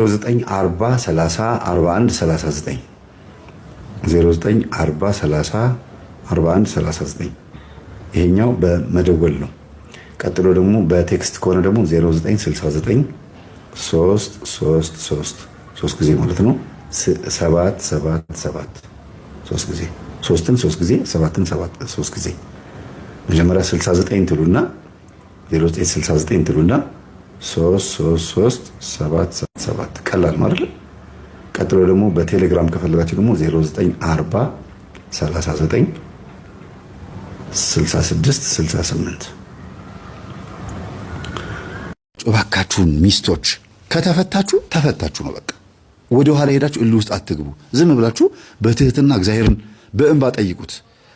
0940 30 41 39 0940 30 41 39 ይሄኛው በመደወል ነው። ቀጥሎ ደግሞ በቴክስት ከሆነ ደግሞ 0969 3 ጊዜ ማለት ነው 777 3 ጊዜ 3 ጊዜ 7 3 ጊዜ መጀመሪያ 69 ትሉና 0969 ትሉና 3 ቀላል ማለት ነው። ቀጥሎ ደግሞ በቴሌግራም ከፈለጋችሁ ደግሞ 0940 39 66 68 እባካችሁን ሚስቶች ከተፈታችሁ ተፈታችሁ ነው። በቃ ወደ ኋላ ሄዳችሁ እልህ ውስጥ አትግቡ። ዝም ብላችሁ በትህትና እግዚአብሔርን በእንባ ጠይቁት።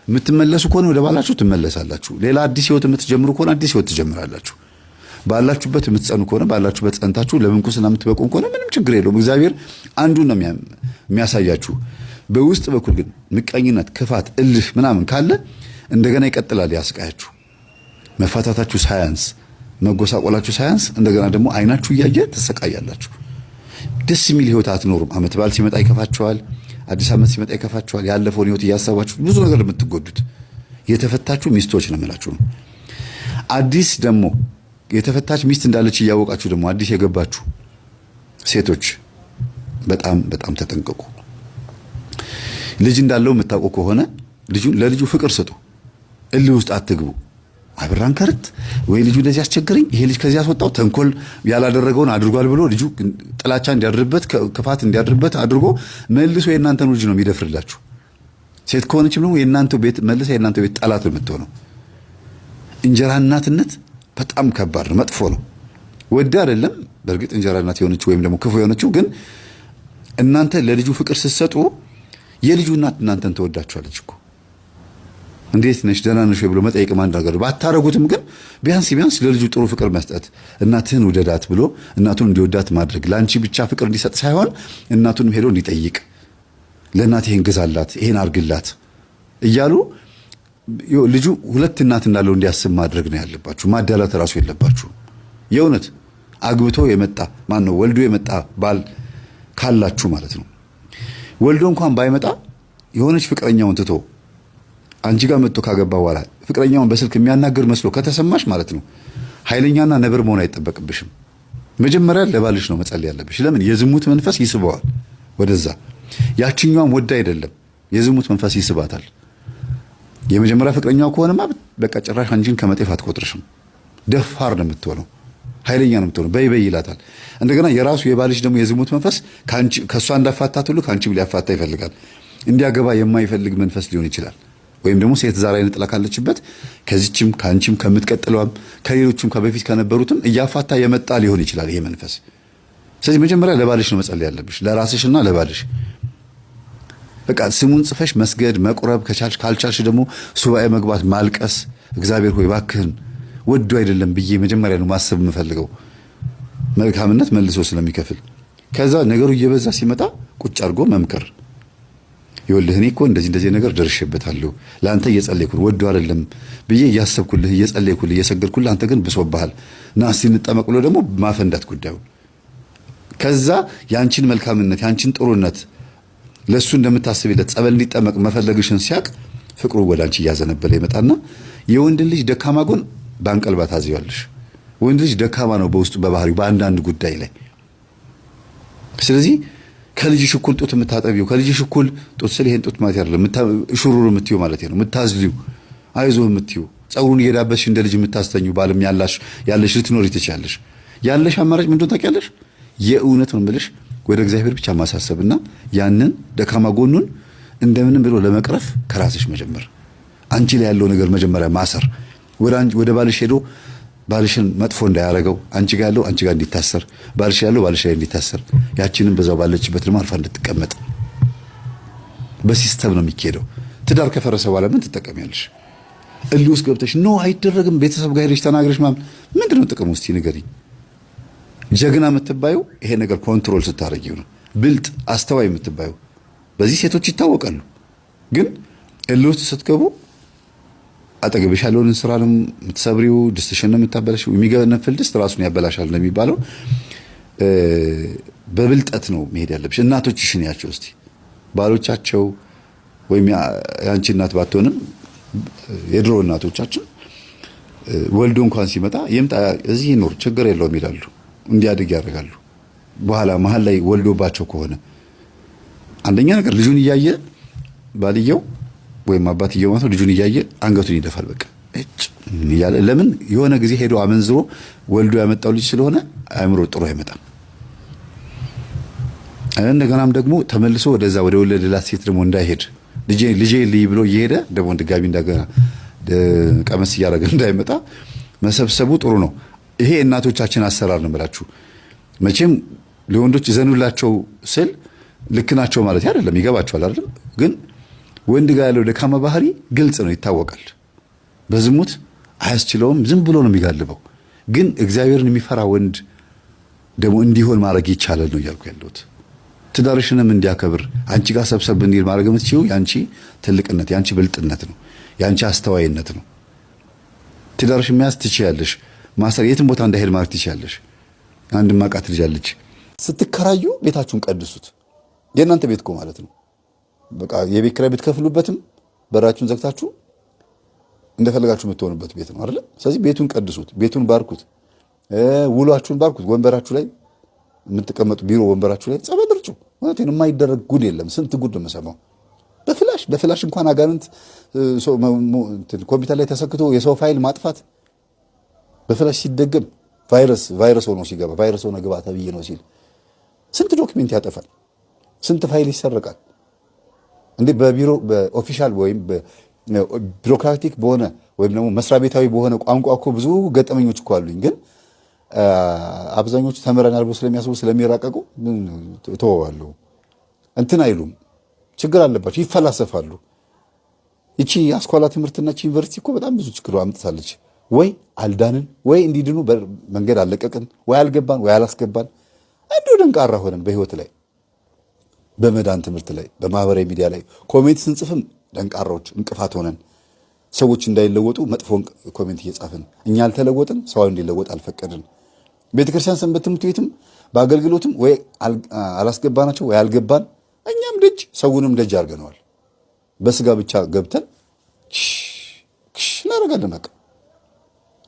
የምትመለሱ ከሆነ ወደ ባላችሁ ትመለሳላችሁ። ሌላ አዲስ ህይወት የምትጀምሩ ከሆነ አዲስ ህይወት ትጀምራላችሁ። ባላችሁበት የምትጸኑ ከሆነ ባላችሁበት ጸንታችሁ ለምንኩስና የምትበቁ ከሆነ ምንም ችግር የለውም። እግዚአብሔር አንዱን ነው የሚያሳያችሁ። በውስጥ በኩል ግን ምቀኝነት፣ ክፋት፣ እልህ ምናምን ካለ እንደገና ይቀጥላል ያስቃያችሁ። መፋታታችሁ ሳያንስ መጎሳቆላችሁ ሳያንስ እንደገና ደግሞ አይናችሁ እያየ ትሰቃያላችሁ። ደስ የሚል ህይወት አትኖሩም። ዓመት በዓል ሲመጣ ይከፋችኋል። አዲስ ዓመት ሲመጣ ይከፋችኋል። ያለፈውን ህይወት እያሰባችሁ ብዙ ነገር የምትጎዱት የተፈታችሁ ሚስቶች ነው የምላችሁ። አዲስ ደግሞ የተፈታች ሚስት እንዳለች እያወቃችሁ ደግሞ አዲስ የገባችሁ ሴቶች በጣም በጣም ተጠንቀቁ። ልጅ እንዳለው የምታውቁ ከሆነ ለልጁ ፍቅር ስጡ። እልህ ውስጥ አትግቡ። አብራን ከርት ወይ ልጁ እንደዚህ አስቸግረኝ፣ ይሄ ልጅ ከዚህ ያስወጣው ተንኮል ያላደረገውን አድርጓል ብሎ ልጁ ጥላቻ እንዲያድርበት ክፋት እንዲያድርበት አድርጎ መልሶ የእናንተን ልጅ ነው የሚደፍርላችሁ። ሴት ከሆነች ደግሞ የእናንተ ቤት መልሶ የእናንተ ቤት ጠላት ነው የምትሆነው። እንጀራ እናትነት በጣም ከባድ ነው፣ መጥፎ ነው። ወደ አይደለም በእርግጥ እንጀራ እናት የሆነችው ወይም ደግሞ ክፉ የሆነችው ግን እናንተ ለልጁ ፍቅር ስትሰጡ የልጁ እናት እናንተን ተወዳችኋለች እኮ። እንዴት ነሽ ደህና ነሽ ብሎ መጠየቅ አንድ ነገር ባታረጉትም ግን ቢያንስ ለልጁ ጥሩ ፍቅር መስጠት፣ እናትህን ውደዳት ብሎ እናቱን እንዲወዳት ማድረግ፣ ላንቺ ብቻ ፍቅር እንዲሰጥ ሳይሆን እናቱንም ሄዶ እንዲጠይቅ፣ ለእናት ይሄን ግዛላት ይሄን አርግላት እያሉ ልጁ ሁለት እናት እንዳለው እንዲያስብ ማድረግ ነው ያለባችሁ። ማዳላት ራሱ የለባችሁ። የእውነት አግብቶ የመጣ ማነው ወልዶ የመጣ ባል ካላችሁ ማለት ነው። ወልዶ እንኳን ባይመጣ የሆነች ፍቅረኛውን ትቶ አንቺ ጋር መጥቶ ካገባ በኋላ ፍቅረኛውን በስልክ የሚያናገር መስሎ ከተሰማሽ ማለት ነው ኃይለኛና ነብር መሆን አይጠበቅብሽም። መጀመሪያ ለባልሽ ነው መጸለይ ያለብሽ። ለምን? የዝሙት መንፈስ ይስበዋል ወደዛ። ያችኛዋም ወዳ አይደለም የዝሙት መንፈስ ይስባታል። የመጀመሪያ ፍቅረኛው ከሆነማ በቃ ጭራሽ አንቺን ከመጤፍ አትቆጥርሽም። ደፋር ነው የምትሆነው፣ ኃይለኛ ነው የምትሆነው። በይ ይላታል። እንደገና የራሱ የባልሽ ደግሞ የዝሙት መንፈስ ከእሷ እንዳፋታት ሁሉ ከአንቺ ሊያፋታ ይፈልጋል። እንዲያገባ የማይፈልግ መንፈስ ሊሆን ይችላል። ወይም ደግሞ ሴት ዛር አይነት ጥላ ካለችበት ከዚችም ከአንቺም ከምትቀጥለዋም ከሌሎችም ከበፊት ከነበሩትም እያፋታ የመጣ ሊሆን ይችላል ይሄ መንፈስ። ስለዚህ መጀመሪያ ለባልሽ ነው መጸለይ ያለብሽ፣ ለራስሽና ለባልሽ። በቃ ስሙን ጽፈሽ መስገድ መቁረብ ከቻልሽ፣ ካልቻልሽ ደግሞ ሱባኤ መግባት ማልቀስ። እግዚአብሔር ሆይ እባክህን ወዶ አይደለም ብዬ መጀመሪያ ነው ማሰብ የምፈልገው። መልካምነት መልሶ ስለሚከፍል ከዛ ነገሩ እየበዛ ሲመጣ ቁጭ አድርጎ መምከር። ይኸውልህ እኔ እኮ እንደዚህ ነገር ደርሼበታለሁ፣ ለአንተ እየጸለይኩ ወዶ አይደለም ብዬ እያሰብኩልህ እየጸለይኩልህ እየሰገድኩልህ፣ አንተ ግን ብሶብሃል ና እስቲ እንጠመቅ ብሎ ደግሞ ማፈንዳት ጉዳዩ። ከዛ ያንቺን መልካምነት ያንቺን ጥሩነት ለሱ እንደምታስብለት ጸበል እንዲጠመቅ መፈለግሽን ሲያቅ ፍቅሩ ወደ አንቺ እያዘነበለ ይመጣና የወንድ ልጅ ደካማ ጎን ባንቀልባ ታዚያለሽ። ወንድ ልጅ ደካማ ነው በውስጡ በባህሪው በአንዳንድ ጉዳይ ላይ። ስለዚህ ከልጅሽ እኩል ጡት የምታጠቢው ከልጅሽ እኩል ጡት ስለ ይሄን ጡት ማለት አይደለም ሹሩሩ የምትይው ማለት ነው። የምታዝሊው አይዞህ የምትይው ጸጉሩን እየዳበስሽ እንደ ልጅ የምታስተኙ ባልም ያለሽ ልትኖሪ ትችያለሽ። ያለሽ አማራጭ ምንድን ታውቂያለሽ? የእውነት ነው የምልሽ ወደ እግዚአብሔር ብቻ ማሳሰብና ያንን ደካማ ጎኑን እንደምንም ብሎ ለመቅረፍ ከራስሽ መጀመር፣ አንቺ ላይ ያለው ነገር መጀመሪያ ማሰር፣ ወደ ባልሽ ሄዶ ባልሽን መጥፎ እንዳያረገው አንቺ ጋር ያለው አንቺ ጋር እንዲታሰር፣ ባልሽ ያለው ባልሽ ላይ እንዲታሰር፣ ያቺንም በዛው ባለችበት ደግሞ አርፋ እንድትቀመጥ በሲስተም ነው የሚካሄደው። ትዳር ከፈረሰ በኋላ ምን ትጠቀሚያለሽ? እልህ ውስጥ ገብተሽ ነው አይደረግም ቤተሰብ ጋር ሄደሽ ተናግረሽ ምንድነው ጥቅሙ? እስቲ ንገሪኝ። ጀግና የምትባዩ ይሄ ነገር ኮንትሮል ስታረጊው ነው። ብልጥ አስተዋይ የምትባዩ በዚህ ሴቶች ይታወቃሉ። ግን እልህ ውስጥ ስትገቡ አጠገብሽ ያለውን ስራ ነው የምትሰብሪው፣ ድስትሽን ነው የምታበላሽው። የሚገነፍል ድስት ራሱን ያበላሻል ነው የሚባለው። በብልጠት ነው መሄድ ያለብሽ። እናቶችሽን ያቸው እስቲ ባሎቻቸው ወይም ያንቺ እናት ባትሆንም የድሮ እናቶቻችን ወልዶ እንኳን ሲመጣ ይምጣ እዚህ ይኖር ችግር የለውም ይላሉ፣ እንዲያድግ ያደርጋሉ። በኋላ መሀል ላይ ወልዶባቸው ከሆነ አንደኛ ነገር ልጁን እያየ ባልየው ወይም አባትየው ማለት ልጁን እያየ አንገቱን ይደፋል። በቃ እጭ እያለ ለምን የሆነ ጊዜ ሄዶ አመንዝሮ ወልዶ ያመጣው ልጅ ስለሆነ አእምሮ ጥሩ አይመጣም። እንደገናም ደግሞ ተመልሶ ወደዛ ወደ ወለደላት ሴት ደግሞ እንዳይሄድ ልጄ ልይ ብሎ እየሄደ ደግሞ ድጋሚ እንደገና ቀመስ እያደረገ እንዳይመጣ መሰብሰቡ ጥሩ ነው። ይሄ እናቶቻችን አሰራር ነው ብላችሁ መቼም ለወንዶች ዘኑላቸው ስል ልክ ናቸው ማለት አይደለም፣ ይገባቸዋል አይደለም። ግን ወንድ ጋር ያለው ደካማ ባህሪ ግልጽ ነው፣ ይታወቃል። በዝሙት አያስችለውም፣ ዝም ብሎ ነው የሚጋልበው። ግን እግዚአብሔርን የሚፈራ ወንድ ደግሞ እንዲሆን ማድረግ ይቻላል ነው እያልኩ ያለሁት። ትዳርሽንም እንዲያከብር አንቺ ጋር ሰብሰብ እንዲል ማድረግ የምትችይው ያንቺ ትልቅነት፣ ያንቺ ብልጥነት ነው፣ ያንቺ አስተዋይነት ነው። ትዳርሽ መያዝ ትችያለሽ፣ ማሰር የትም ቦታ እንዳይሄድ ማለት ትችያለሽ። አንድ ማቃት ልጅ አለች። ስትከራዩ ቤታችሁን ቀድሱት። የእናንተ ቤት እኮ ማለት ነው። በቃ የቤት ኪራይ ብትከፍሉበትም በራችሁን ዘግታችሁ እንደፈለጋችሁ የምትሆኑበት ቤት ነው አይደል? ስለዚህ ቤቱን ቀድሱት፣ ቤቱን ባርኩት፣ ውሏችሁን ባርኩት። ወንበራችሁ ላይ የምትቀመጡ ቢሮ ወንበራችሁ ላይ ጸበል እርጩ። እውነቴን የማይደረግ ጉድ የለም። ስንት ጉድ ነው የምሰማው። በፍላሽ እንኳን አጋንንት ኮምፒውተር ላይ ተሰክቶ የሰው ፋይል ማጥፋት በፍላሽ ሲደገም ቫይረስ ሆኖ ሲገባ ቫይረስ ሆነ ግባ ተብዬ ነው ሲል ስንት ዶክሜንት ያጠፋል፣ ስንት ፋይል ይሰረቃል። እንዴ በቢሮ በኦፊሻል ወይም ቢሮክራቲክ በሆነ ወይም ደግሞ መስሪያ ቤታዊ በሆነ ቋንቋ እኮ ብዙ ገጠመኞች እኮ አሉኝ። ግን አብዛኞቹ ተምረናል ብሎ ስለሚያስቡ ስለሚራቀቁ ተወዋለሁ። እንትን አይሉም፣ ችግር አለባቸው፣ ይፈላሰፋሉ። ይቺ አስኳላ ትምህርትና ዩኒቨርሲቲ እኮ በጣም ብዙ ችግር አምጥታለች። ወይ አልዳንን፣ ወይ እንዲድኑ መንገድ አለቀቅን፣ ወይ አልገባን፣ ወይ አላስገባን። እንዲሁ ደንቃራ ሆነን በህይወት ላይ በመዳን ትምህርት ላይ በማህበራዊ ሚዲያ ላይ ኮሜንት ስንጽፍም ደንቃራዎች እንቅፋት ሆነን ሰዎች እንዳይለወጡ መጥፎ ኮሜንት እየጻፍን እኛ አልተለወጥን፣ ሰው እንዲለወጥ አልፈቀድን። ቤተክርስቲያን ሰንበት ትምህርት ቤትም በአገልግሎትም ወይ አላስገባናቸው ወይ አልገባን። እኛም ደጅ ሰውንም ደጅ አድርገነዋል። በስጋ ብቻ ገብተን እናደርጋለን። በቃ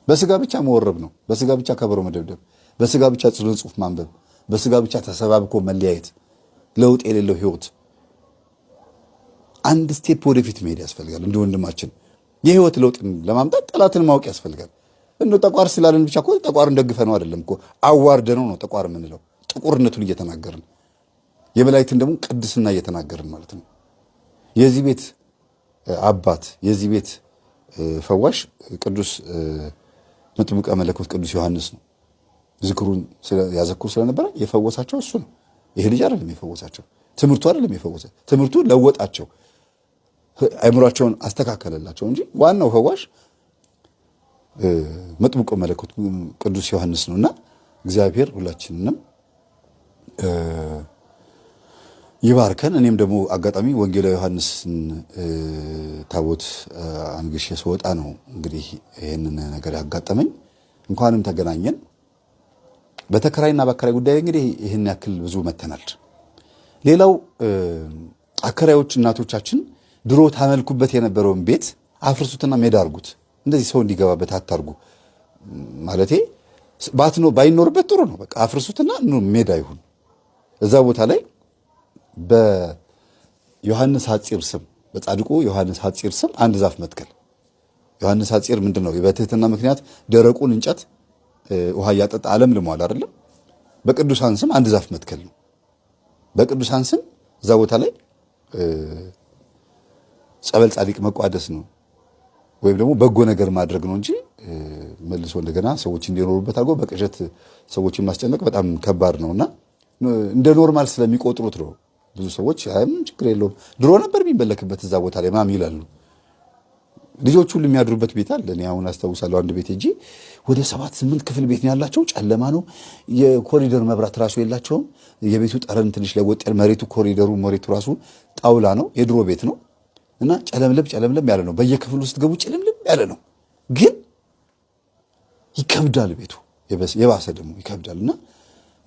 በስጋ ብቻ መወረብ ነው። በስጋ ብቻ ከበሮ መደብደብ፣ በስጋ ብቻ ጽሑፍ ማንበብ፣ በስጋ ብቻ ተሰባብኮ መለያየት፣ ለውጥ የሌለው ህይወት። አንድ ስቴፕ ወደፊት መሄድ ያስፈልጋል። እንደ ወንድማችን የህይወት ለውጥ ለማምጣት ጠላትን ማወቅ ያስፈልጋል። እንደው ጠቋር ስላለን ብቻ እኮ ጠቋርን ደግፈነው አይደለም እኮ አዋርደነው ነው ጠቋር የምንለው። ጥቁርነቱን እየተናገርን የበላይትን ደግሞ ቅድስና እየተናገርን ማለት ነው። የዚህ ቤት አባት የዚህ ቤት ፈዋሽ ቅዱስ መጥምቀ መለኮት ቅዱስ ዮሐንስ ነው። ዝክሩን ያዘክሩ ስለነበረ የፈወሳቸው እሱ ነው። ይሄ ልጅ አይደለም የፈወሳቸው፣ ትምህርቱ አይደለም የፈወሳቸው። ትምህርቱ ለወጣቸው፣ አእምሯቸውን አስተካከለላቸው እንጂ ዋናው ፈዋሽ መጥምቀ መለኮት ቅዱስ ዮሐንስ ነውና እግዚአብሔር ሁላችንንም ይባርከን። እኔም ደግሞ አጋጣሚ ወንጌላዊ ዮሐንስን ታቦት አንግሼ ስወጣ ነው እንግዲህ ይህንን ነገር ያጋጠመኝ። እንኳንም ተገናኘን። በተከራይና በአከራይ ጉዳይ እንግዲህ ይህን ያክል ብዙ መተናል። ሌላው አከራዮች እናቶቻችን ድሮ ታመልኩበት የነበረውን ቤት አፍርሱትና ሜዳ አርጉት። እንደዚህ ሰው እንዲገባበት አታርጉ። ማለቴ ባይኖርበት ጥሩ ነው። በቃ አፍርሱትና ሜዳ ይሁን። እዛ ቦታ ላይ በዮሐንስ ሐጺር ስም በጻድቁ ዮሐንስ ሐጺር ስም አንድ ዛፍ መትከል። ዮሐንስ ሐጺር ምንድነው? በትህትና ምክንያት ደረቁን እንጨት ውሃ እያጠጣ ዓለም ልሟል አይደለም። በቅዱሳን ስም አንድ ዛፍ መትከል ነው። በቅዱሳን ስም እዛ ቦታ ላይ ጸበል ጻድቅ መቋደስ ነው፣ ወይም ደግሞ በጎ ነገር ማድረግ ነው እንጂ መልሶ እንደገና ሰዎች እንዲኖሩበት አድርጎ በቅዠት ሰዎችን ማስጨነቅ በጣም ከባድ ነውና እንደ ኖርማል ስለሚቆጥሩት ነው። ብዙ ሰዎች ችግር የለውም ድሮ ነበር የሚመለክበት እዛ ቦታ ላይ ምናምን ይላሉ። ልጆች ሁሉ የሚያድሩበት ቤት አለ። እኔ አሁን አስታውሳለሁ አንድ ቤት እንጂ ወደ 7-8 ክፍል ቤት ነው ያላቸው። ጨለማ ነው። የኮሪደር መብራት ራሱ የላቸውም። የቤቱ ጠረን ትንሽ ለወጥ ያለ መሬቱ መሬቱ ራሱ ጣውላ ነው። የድሮ ቤት ነው እና ጨለምለም ያለ ነው። በየክፍሉ ውስጥ ገቡ ጨለምለም ያለ ነው። ግን ይከብዳል ቤቱ የባሰ ደግሞ ይከብዳልና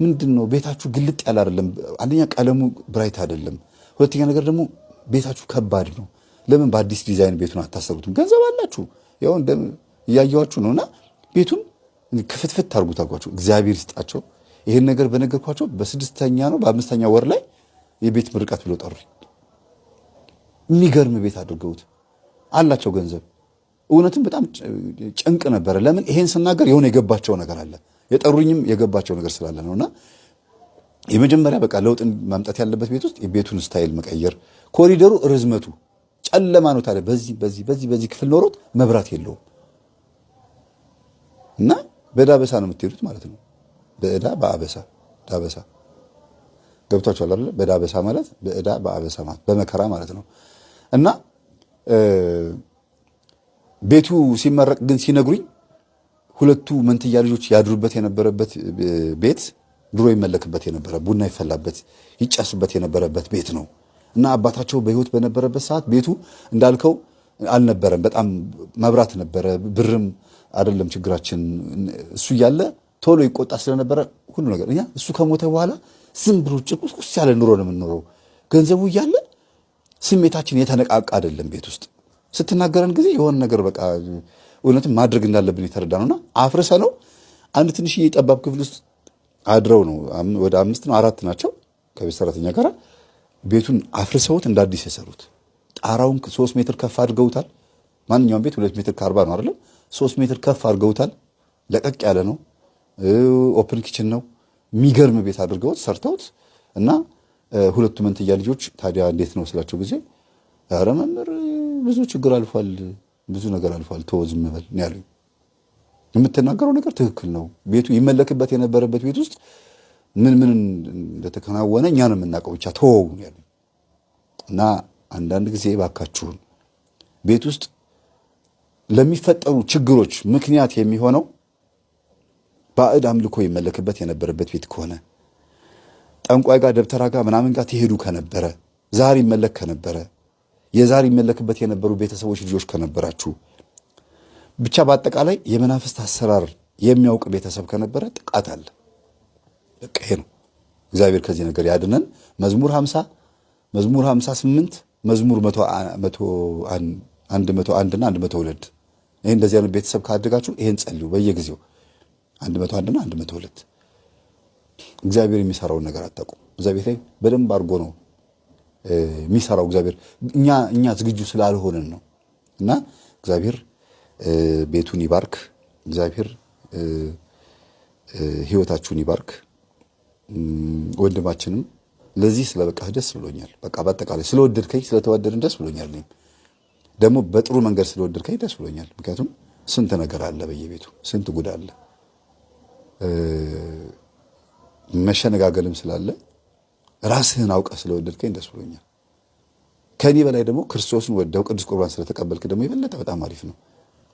ምንድነው ቤታችሁ ግልጥ ያለ አይደለም። አንደኛ ቀለሙ ብራይት አይደለም፣ ሁለተኛ ነገር ደግሞ ቤታችሁ ከባድ ነው። ለምን በአዲስ ዲዛይን ቤቱን አታሰሩትም? ገንዘብ አላችሁ፣ ያው እያየዋችሁ ነውና ቤቱን ክፍትፍት አድርጉት አልኳቸው። እግዚአብሔር ይስጣቸው። ይሄን ነገር በነገርኳቸው በ6ኛ ነው በ5ኛ ወር ላይ የቤት ምርቃት ብሎ ጠሩኝ። የሚገርም ቤት አድርገውት አላቸው ገንዘብ። እውነትም በጣም ጭንቅ ነበረ። ለምን ይሄን ስናገር የሆነ የገባቸው ነገር አለ። የጠሩኝም የገባቸው ነገር ስላለ ነውና የመጀመሪያ በቃ ለውጥ ማምጣት ያለበት ቤት ውስጥ የቤቱን ስታይል መቀየር። ኮሪደሩ ርዝመቱ ጨለማ ነው። ታዲያ በዚህ ክፍል ኖሮት መብራት የለውም እና በዳበሳ ነው የምትሄዱት ማለት ነው። በእዳ በአበሳ ዳበሳ ገብቷችኋል አይደል? በዳበሳ ማለት በእዳ በአበሳ ማለት በመከራ ማለት ነው። እና ቤቱ ሲመረቅ ግን ሲነግሩኝ ሁለቱ መንትያ ልጆች ያድሩበት የነበረበት ቤት ድሮ ይመለክበት የነበረ ቡና ይፈላበት ይጫስበት የነበረበት ቤት ነው። እና አባታቸው በህይወት በነበረበት ሰዓት ቤቱ እንዳልከው አልነበረም። በጣም መብራት ነበረ፣ ብርም አይደለም ችግራችን። እሱ እያለ ቶሎ ይቆጣ ስለነበረ ሁሉ ነገር እኛ እሱ ከሞተ በኋላ ዝም ብሎ ጭቁስ ያለ ኑሮ ነው የምንኖረው። ገንዘቡ እያለ ስሜታችን የተነቃቃ አይደለም። ቤት ውስጥ ስትናገረን ጊዜ የሆነ ነገር በቃ እውነትም ማድረግ እንዳለብን የተረዳነውና አፍርሰ ነው አንድ ትንሽዬ ጠባብ ክፍል ውስጥ አድረው ነው ወደ 5 ነው 4 ናቸው ከቤት ሰራተኛ ጋር ቤቱን አፍርሰውት እንደ አዲስ የሰሩት። ጣራውን 3 ሜትር ከፍ አድርገውታል። ማንኛውም ቤት 2 ሜትር ከ40 ነው አይደል? 3 ሜትር ከፍ አድርገውታል። ለቀቅ ያለ ነው። ኦፕን ኪችን ነው። የሚገርም ቤት አድርገውት ሰርተውት እና ሁለቱ መንትያ ልጆች ታዲያ እንዴት ነው ስላቸው ጊዜ ኧረ መምህር ብዙ ችግር አልፏል፣ ብዙ ነገር አልፏል፣ ተወው ዝም በል ነው ያሉኝ። የምትናገረው ነገር ትክክል ነው። ቤቱ ይመለክበት የነበረበት ቤት ውስጥ ምን እንደተከናወነ እኛ ነው የምናውቀው፣ ብቻ ተወው ነው ያሉኝ። እና አንዳንድ ጊዜ ባካችሁን ቤት ውስጥ ለሚፈጠሩ ችግሮች ምክንያት የሚሆነው ባዕድ አምልኮ ይመለክበት የነበረበት ቤት ከሆነ ጠንቋይ ጋር ደብተራ ጋር ምናምን ጋር ትሄዱ ከነበረ ዛር ይመለክ ከነበረ የዛር ይመለክበት የነበሩ ቤተሰቦች ልጆች ከነበራችሁ ብቻ በአጠቃላይ የመናፍስት አሰራር የሚያውቅ ቤተሰብ ከነበረ ጥቃት አለ። በቃ ይሄ ነው። እግዚአብሔር ከዚህ ነገር ያድነን። መዝሙር 50 መዝሙር 58 መዝሙር 101 እና 102 ይሄን እንደዚህ አይነት ቤተሰብ ካደጋችሁ ይሄን ጸልዩ በየጊዜው 101 እና 102 እግዚአብሔር የሚሰራውን ነገር አታውቁም። እዛ ቤት ላይ በደንብ አድርጎ ነው የሚሰራው እግዚአብሔር። እኛ ዝግጁ ስላልሆነን ነው። እና እግዚአብሔር ቤቱን ይባርክ። እግዚአብሔር ህይወታችሁን ይባርክ። ወንድማችንም ለዚህ ስለበቃህ ደስ ብሎኛል። በቃ በአጠቃላይ ስለወደድከኝ ስለተወደድን ደስ ብሎኛል። እኔም ደግሞ በጥሩ መንገድ ስለወደድከኝ ደስ ብሎኛል። ምክንያቱም ስንት ነገር አለ በየቤቱ ስንት ጉድ አለ። መሸነጋገልም ስላለ ራስህን አውቀህ ስለወደድከኝ ደስ ብሎኛል። ከኔ በላይ ደግሞ ክርስቶስን ወደው ቅዱስ ቁርባን ስለተቀበልክ ደግሞ የበለጠ በጣም አሪፍ ነው።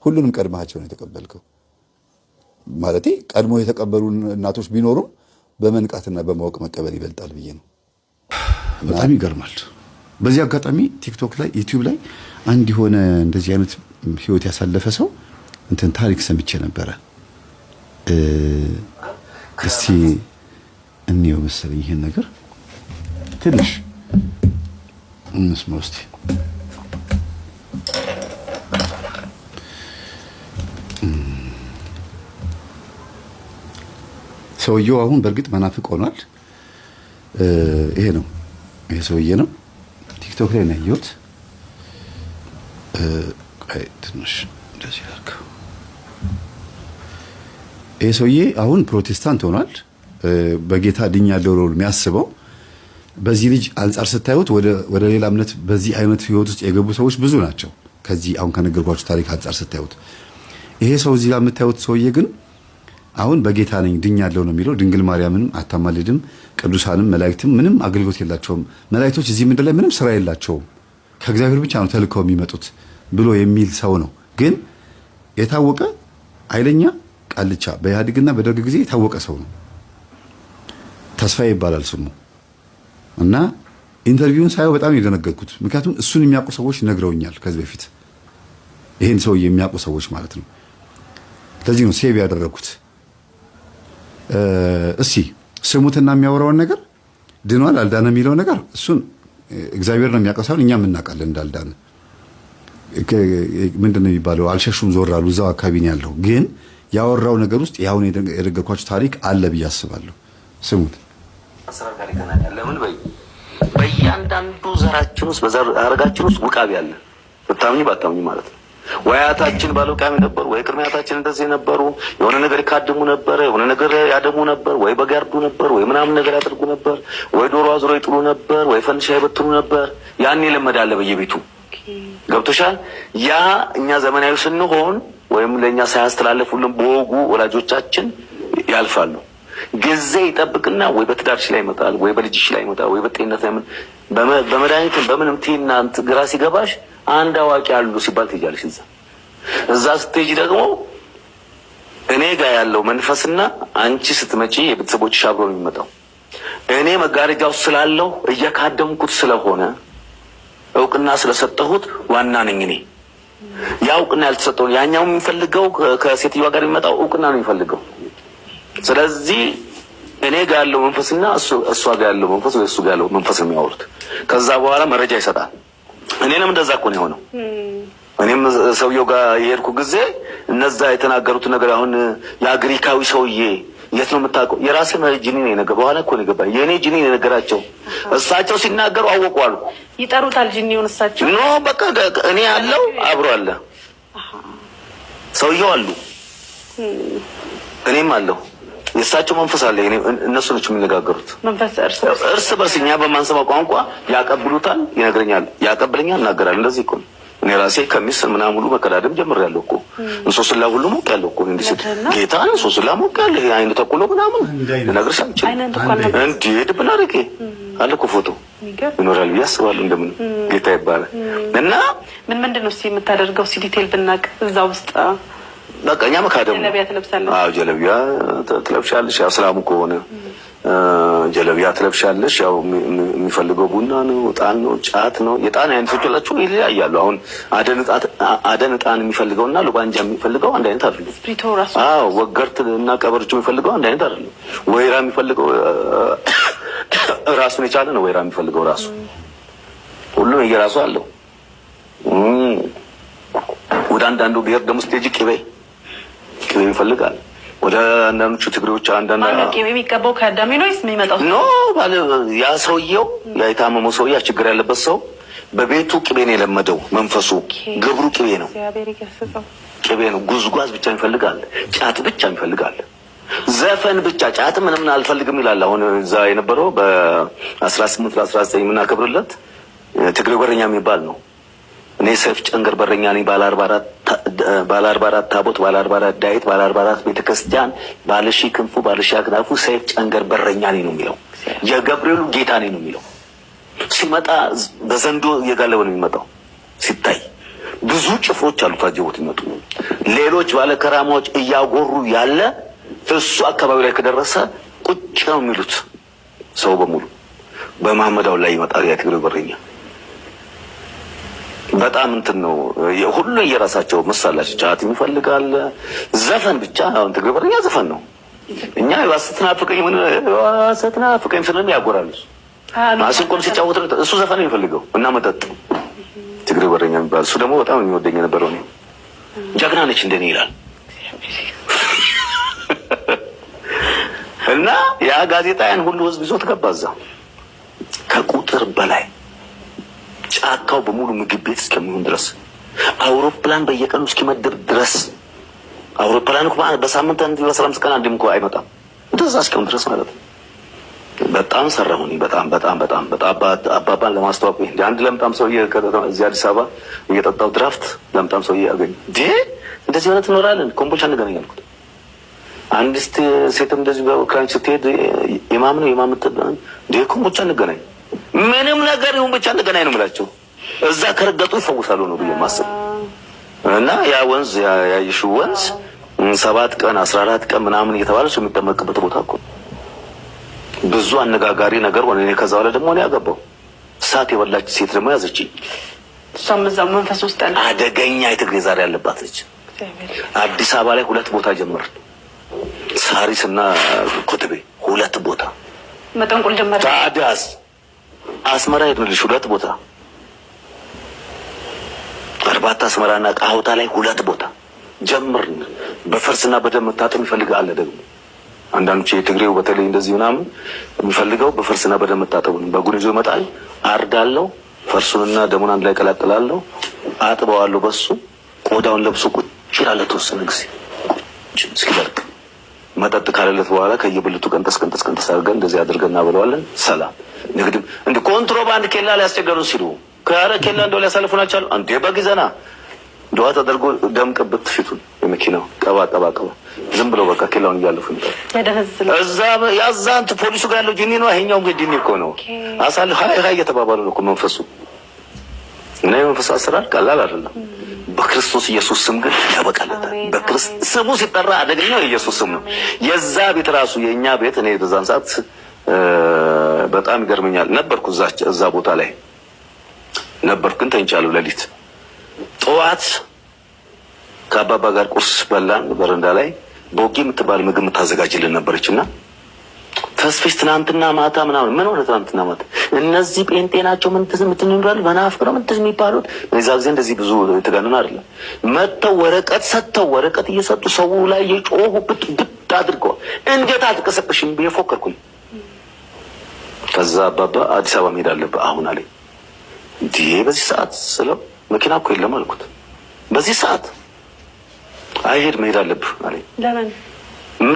ሁሉንም ቀድመሃቸው ነው የተቀበልከው። ማለቴ ቀድሞ የተቀበሉ እናቶች ቢኖሩም በመንቃትና በማወቅ መቀበል ይበልጣል ብዬ ነው። በጣም ይገርማል። በዚህ አጋጣሚ ቲክቶክ ላይ ዩቲዩብ ላይ አንድ የሆነ እንደዚህ አይነት ህይወት ያሳለፈ ሰው እንትን ታሪክ ሰምቼ ነበረ። እስቲ እንየው መሰለኝ ይሄን ነገር ትንሽ እንስማው እስቲ። ሰውየው አሁን በእርግጥ መናፍቅ ሆኗል። ይሄ ነው ይሄ ሰውዬ ነው። ቲክቶክ ላይ ነው ያየሁት። ትንሽ እንደዚህ አድርገው። ይሄ ሰውዬ አሁን ፕሮቴስታንት ሆኗል። በጌታ ድኛለሁ ብሎ የሚያስበው በዚህ ልጅ አንጻር ስታዩት ወደ ሌላ እምነት በዚህ አይነት ህይወት ውስጥ የገቡ ሰዎች ብዙ ናቸው። ከዚህ አሁን ከነገርኳችሁ ታሪክ አንጻር ስታዩት ይሄ ሰው እዚህ ጋር የምታዩት ሰውዬ ግን አሁን በጌታ ነኝ ድኛለሁ ነው የሚለው። ድንግል ማርያምንም አታማልድም፣ ቅዱሳንም መላእክትም ምንም አገልግሎት የላቸውም። መላእክቶች እዚህ ምድር ላይ ምንም ስራ የላቸውም፣ ከእግዚአብሔር ብቻ ነው ተልከው የሚመጡት ብሎ የሚል ሰው ነው። ግን የታወቀ ኃይለኛ ቃልቻ በኢህአዴግና በደርግ ጊዜ የታወቀ ሰው ነው። ተስፋዬ ይባላል ስሙ። እና ኢንተርቪውን ሳየው በጣም የደነገጥኩት ምክንያቱም እሱን የሚያውቁ ሰዎች ነግረውኛል ከዚህ በፊት ይሄን ሰው የሚያውቁ ሰዎች ማለት ነው። ለዚህ ነው ሴቭ ያደረኩት። እስቲ ስሙትና የሚያወራውን ነገር ድኗል አልዳነ የሚለው ነገር እሱን እግዚአብሔር ነው የሚያውቀው ሳይሆን እኛም እናውቃለን እንዳልዳነ። ምንድነው የሚባለው አልሸሹም ዞር አሉ እዛው አካባቢ ነው ያለው። ግን ያወራው ነገር ውስጥ ያሁን የደገኳችሁ ታሪክ አለ ብዬ አስባለሁ። ስሙት። አሰራጋሪ ከናኛል ለምን በእያንዳንዱ ዘራችን ውስጥ በዘር አረጋችን ውስጥ ውቃቢ አለ። በታምኝ ባታምኝ ማለት ነው። ወይ አያታችን ባለውቃሚ ነበሩ፣ ወይ ቅድሚያታችን እንደዚህ ነበሩ። የሆነ ነገር ይካድሙ ነበር፣ የሆነ ነገር ያደሙ ነበር፣ ወይ በግ ያርዱ ነበር፣ ወይ ምናምን ነገር ያደርጉ ነበር፣ ወይ ዶሮ አዝሮ ይጥሉ ነበር፣ ወይ ፈንሻ ይበትኑ ነበር። ያኔ ለመዳለ በየቤቱ ገብቶሻል። ያ እኛ ዘመናዊ ስንሆን ወይም ለኛ ሳያስተላልፉልን በወጉ ወላጆቻችን ያልፋሉ። ጊዜ ይጠብቅና ወይ በትዳርሽ ላይ ይመጣል፣ ወይ በልጅሽ ላይ ይመጣል፣ ወይ በጤንነት ላይ በመድኃኒት በምንም ትናንት ግራ ሲገባሽ አንድ አዋቂ አሉ ሲባል ትይጃለሽ። እዛ ስትሄጂ ደግሞ እኔ ጋር ያለው መንፈስና አንቺ ስትመጪ የቤተሰቦችሽ አብሮ ነው የሚመጣው። እኔ መጋረጃው ስላለው እየካደምኩት ስለሆነ እውቅና ስለሰጠሁት ዋና ነኝ እኔ። ያ እውቅና ያልተሰጠው ያኛው የሚፈልገው ከሴትዮዋ ጋር የሚመጣው እውቅና ነው የሚፈልገው። ስለዚህ እኔ ጋር ያለው መንፈስና እሷ ጋር ያለው መንፈስ ወይ እሱ ጋር ያለው መንፈስ ነው የሚያወሩት። ከዛ በኋላ መረጃ ይሰጣል። እኔንም እንደዛ እኮ ነው የሆነው። እኔም ሰውየው ጋር የሄድኩ ጊዜ እነዛ የተናገሩት ነገር አሁን ያ ግሪካዊ ሰውዬ የት ነው የምታውቀው? የራሴ ጂኒ ነው የነገር በኋላ እኮ ነው የገባኝ። የኔ ጂኒ ነው የነገራቸው። እሳቸው ሲናገሩ አወቁ አሉ። ይጠሩታል ጂኒውን እሳቸው ኖ በቃ እኔ ያለው አብሮ አለ ሰውየው አሉ እኔም አለው የእሳቸው መንፈስ አለ። እነሱ ናቸው የሚነጋገሩት መንፈስ እርስ በርስ እኛ በማንሰማው ቋንቋ ያቀብሉታል፣ ይነግረኛል፣ ያቀብለኛል፣ እናገራለን። እንደዚህ እኮ እኔ ራሴ ከሚስ ምናምን ሁሉ መከዳደም ጀምሬያለሁ እኮ እንሶስላ ሁሉ ሞቅ ያለው እኮ እንዲህ ጌታ እንሶስላ ሞቅ ያለ አይነ ተኩሎ ምናምን ልነግርሽ አልችልም። እንዴ ድብና ረቄ አለ እኮ ፎቶ ይኖራል ብዬ አስባለሁ። እንደምን ጌታ ይባላል። እና ምንድን ነው እስኪ የምታደርገው ዲቴል ብናቅ እዛ ውስጥ በቃ እኛ መካደሙ ጀለቢያ ትለብሳለሽ። አዎ ጀለቢያ ትለብሻለሽ። ያው እስላሙ ከሆነ ጀለቢያ ትለብሻለሽ። ያው የሚፈልገው ቡና ነው፣ ዕጣን ነው፣ ጫት ነው። የዕጣን አይነቶች ሁላችሁ ይለያያሉ። አሁን አደን ዕጣን የሚፈልገውና ሉባንጃ የሚፈልገው አንድ አይነት አይደለም። ስፕሪቶ ራሱ አዎ ወገርት እና ቀበርቹ የሚፈልገው አንድ አይነት አይደለም። ወይራ የሚፈልገው ራሱን የቻለ ነው። ወይራ የሚፈልገው ራሱ ሁሉም የራሱ አለው። ወደ አንዳንዱ ብሔር ደግሞ ስትሄጂ ቅቤ ይፈልጋል። ወደ አንዳንዶቹ ትግሬዎች አንዳንድ ቅቤ የሚቀባው ከአዳሚ ነው ወይስ የሚመጣው ኖ ባለ ያ ሰውየው ያ የታመመው ሰው ያ ችግር ያለበት ሰው በቤቱ ቅቤ ነው የለመደው። መንፈሱ ግብሩ ቅቤ ነው፣ ቅቤ ነው። ጉዝጓዝ ብቻ ይፈልጋል፣ ጫት ብቻ ይፈልጋል፣ ዘፈን ብቻ። ጫት ምንም አልፈልግም ይላል። አሁን እዛ የነበረው በ18 ለ19 የምናከብርለት ትግሬ በረኛ የሚባል ነው። እኔ ሰይፍ ጨንገር በረኛ ነኝ። ባለ 44 ታቦት፣ ባለ 44 ዳዊት፣ ባለ 44 ቤተክርስቲያን፣ ባለ ሺህ ክንፉ፣ ባለ ሺህ አክናፉ ሰይፍ ጨንገር በረኛ ነኝ ነው የሚለው። የገብርኤሉ ጌታ ነኝ ነው የሚለው። ሲመጣ በዘንዶ እየጋለበ ነው የሚመጣው። ሲታይ ብዙ ጭፍሮች አሉ ታጀቡት ይመጡ። ሌሎች ባለ ከራማዎች እያጎሩ ያለ እሱ አካባቢ ላይ ከደረሰ ቁጭ ነው የሚሉት ሰው በሙሉ በመሐመዳው ላይ ይመጣል። ያ ትግሬው በረኛ በጣም እንትን ነው። ሁሉ የራሳቸው መሳላች ጫት ይፈልጋል፣ ዘፈን ብቻ። አሁን ትግሬ በረኛ ዘፈን ነው። እኛ ዋስተናፍቀኝ ስለምን ያጎራሉ። ማስንቆም ሲጫወት እሱ ዘፈን ነው የሚፈልገው እና መጠጥ። ትግሬ በረኛ የሚባል እሱ ደግሞ በጣም የሚወደኝ የነበረው ነው። ጀግና ነች እንደኔ ይላል። እና ያ ጋዜጣ ያን ሁሉ ህዝብ ይዞት ገባ እዛ ከቁጥር በላይ ጫካው በሙሉ ምግብ ቤት እስከሚሆን ድረስ አውሮፕላን በየቀኑ እስኪመደብ ድረስ አውሮፕላን እኮ በሳምንት አንድ በ15 ቀን አንድም እኮ አይመጣም። እንደዛ እስከሚሆን ድረስ ማለት ነው። በጣም ሰራሁኝ። በጣም አባባን ለማስተዋወቅ እንደ አንድ ለምጣም ሰውዬ እዚህ አዲስ አበባ እየጠጣው ድራፍት ለምጣም ሰውዬ አገኘ። እንደዚህ ሆነ ትኖራለን ኮምቦልቻ እንገናኝ አልኩት። አንድ ሴትም እንደዚህ በክራንች ስትሄድ ኢማም ነው ኢማም ተባን ኮምቦልቻ እንገናኝ ምንም ነገር ይሁን ብቻ እንገናኝ ነው የምላቸው። እዛ ከረገጡ ይፈውሳሉ ነው ብዬ ማሰብ እና ያ ወንዝ ያይሽው ወንዝ 7 ቀን 14 ቀን ምናምን እየተባለች የሚጠመቅበት ቦታ እኮ ብዙ አነጋጋሪ ነገር ሆነ። እኔ ከዛ በኋላ ደግሞ እኔ ያገባው እሳት የበላች ሴት ደግሞ ያዘችኝ። እሷም እዛው መንፈስ ውስጥ አለ። አደገኛ የትግሬ ዛሬ ያለባት ልጅ አዲስ አበባ ላይ 2 ቦታ ጀመርን። ሳሪስ እና ኮተቤ 2 ቦታ መጠንቁል ጀመረ። ታዲያስ አስመራ ሄድንልሽ 2 ቦታ አርባታ አስመራና ቃውታ ላይ 2 ቦታ ጀምርን። በፈርስና በደም መታጠብ ይፈልጋል ደግሞ አንዳንዶች የትግሬው በተለይ እንደዚህ ምናምን የሚፈልገው በፈርስና በደም መታጠብ ነው። በጉን ይዞ ይመጣል። አርዳለሁ፣ ፈርሱንና ደሙን አንድ ላይ ቀላቅላለሁ፣ አጥበዋለሁ። በሱ ቆዳውን ለብሶ ቁጭ ይላል ተወሰነ ጊዜ እስኪደርቅ። መጠጥ ካለለት በኋላ ከየብልቱ ቀንጠስ አድርገን እንደዚህ አድርገን እናበለዋለን። ሰላም ንግድም እንደ ኮንትሮባንድ ኬላ ላይ ያስቸገሩን ሲሉ ከአረ ኬላ እንደው ሊያሳልፉን አልቻሉ። አንዴ በጊዜና ዱዓ ተደርጎ ደም ቅብት ፊቱን የመኪናው ቀባ ዝም ብለው በቃ ኬላውን እያለፉ ይመጣል። እዛ ያዛንት ፖሊሱ ጋር ያለው ጂኒ ነው፣ ይሄኛው ግን ጂኒ እኮ ነው። አሳል ሃይ እየተባባሉ ነው እኮ መንፈሱ እና የመንፈስ አሰራር ቀላል አይደለም። በክርስቶስ ኢየሱስ ስም ግን ያበቃለታል። በክርስቶስ ስሙ ሲጠራ አደገኛው የኢየሱስ ስም ነው። የዛ ቤት ራሱ የኛ ቤት እኔ በዛን ሰዓት በጣም ይገርመኛል ነበርኩ። እዛ ቦታ ላይ ነበርኩ፣ ግን ተኝቻለሁ። ሌሊት ጠዋት ከአባባ ጋር ቁርስ በላን በረንዳ ላይ። ቦጌ የምትባል ምግብ የምታዘጋጅልን ነበረችና ተስፊሽ ትናንትና ማታ ምናምን ምን ሆነ? ትናንትና ማታ እነዚህ ጴንጤ ናቸው ምን ትዝምትንራል በናፍቅ ነው ምን ትዝ የሚባሉት በዛ ጊዜ እንደዚህ ብዙ የተጋነነ አይደለም። መጥተው ወረቀት ሰጥተው ወረቀት እየሰጡ ሰው ላይ የጮሁ ብት አድርገዋል። እንዴት አትቀሰቅሽም ብዬ ፎከርኩኝ። ከዛ አባባ አዲስ አበባ መሄድ አለብህ አሁን አለኝ። እንዴ በዚህ ሰዓት ስለው መኪና እኮ የለም አልኩት። በዚህ ሰዓት አይሄድ መሄድ አለብህ አለኝ።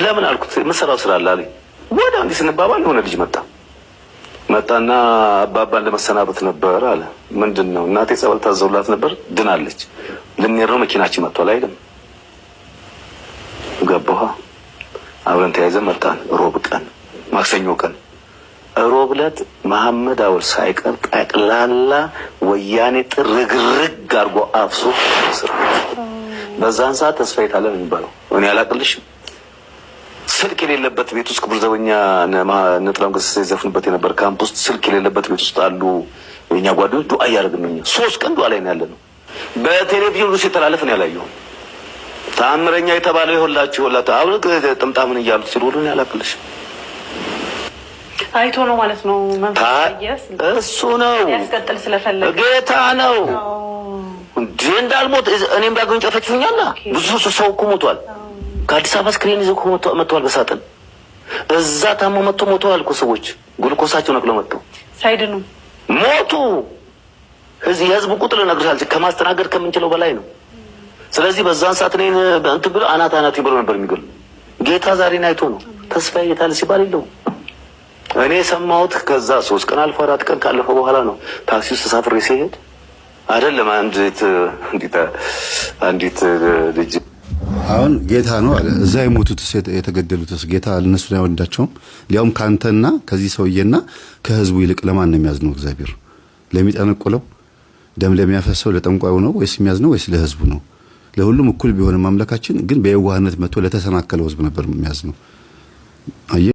ለምን አልኩት። የምሰራው ስራ አለ አለኝ። ወደ አንዲ ስንባባል የሆነ ልጅ መጣና አባባን ለመሰናበት ነበር አለ። ምንድነው? እናቴ ጸበል ታዘውላት ነበር ድናለች። ልንሄድ ነው መኪናችን መጥቷል አይደል? ገባሁ። አብረን ተያይዘን መጣን። ሮብ ቀን ማክሰኞ ቀን ሮብ ዕለት መሐመድ አወል ሳይቀር ጠቅላላ ወያኔ ጥርግርግ አድርጎ አፍሶ ስር። በዛን ሰዓት ተስፋዬ ታለም የሚባለው እኔ አላቅልሽም ስልክ የሌለበት ቤት ውስጥ ክቡር ዘበኛ ነጥላም ገሰሰ ይዘፍንበት የነበር ካምፕ ውስጥ ስልክ የሌለበት ቤት ውስጥ አሉ የኛ ጓደኞች ዱዓ እያደረግን ነው። 3 ቀን ዱዓ ላይ ነው ያለነው። በቴሌቪዥን ውስጥ የተላለፈ ነው ያላየው። ታምረኛ የተባለው ይኸውላችሁ አብረቅ ጥምጣምን እያሉት ሲሉ ነው ያላቅልሽ አይቶ ነው ማለት ነው። መንፈስ እሱ ነው ያስቀጥል ስለፈለገ ጌታ ነው እንዴ እንዳልሞት እኔም ዳግም ጨፈጭኛላ። ብዙ ሰው እኮ ሞቷል። ከአዲስ አበባ ስክሪን ይዘው መጥተዋል በሳጥን እዛ ታሞ ሞተዋል እኮ ሰዎች ግሉኮሳቸው ነቅለው መጥተው ሳይድኑ ሞቱ። እዚህ የህዝቡ ቁጥር እነግርሻለሁ ከማስተናገድ ከምንችለው በላይ ነው። ስለዚህ በዛን ሰዓት እኔን እንትን ብሎ አናት ይብሎ ነበር የሚገሉ። ጌታ ዛሬን አይቶ ነው ተስፋዬ የታለ ሲባል የለውም። እኔ ሰማሁት ከዛ 3 ቀን አልፎ 4 ቀን ካለፈ በኋላ ነው ታክሲ ውስጥ ተሳፍሬ ሲሄድ አይደለም አንዲት ልጅ አሁን ጌታ ነው አለ። እዛ የሞቱትስ የተገደሉትስ ጌታ ለነሱ ላይ ወንዳቸውም ሊያውም ካንተና ከዚህ ሰውዬና ከህዝቡ ይልቅ ለማን ነው የሚያዝነው? እግዚአብሔር ለሚጠነቁለው ደም ለሚያፈሰው ለጠንቋዩ ነው ወይስ የሚያዝነው ወይስ ለህዝቡ ነው? ለሁሉም እኩል ቢሆንም አምላካችን ግን በየዋህነት መጥቶ ለተሰናከለው ህዝብ ነበር የሚያዝነው።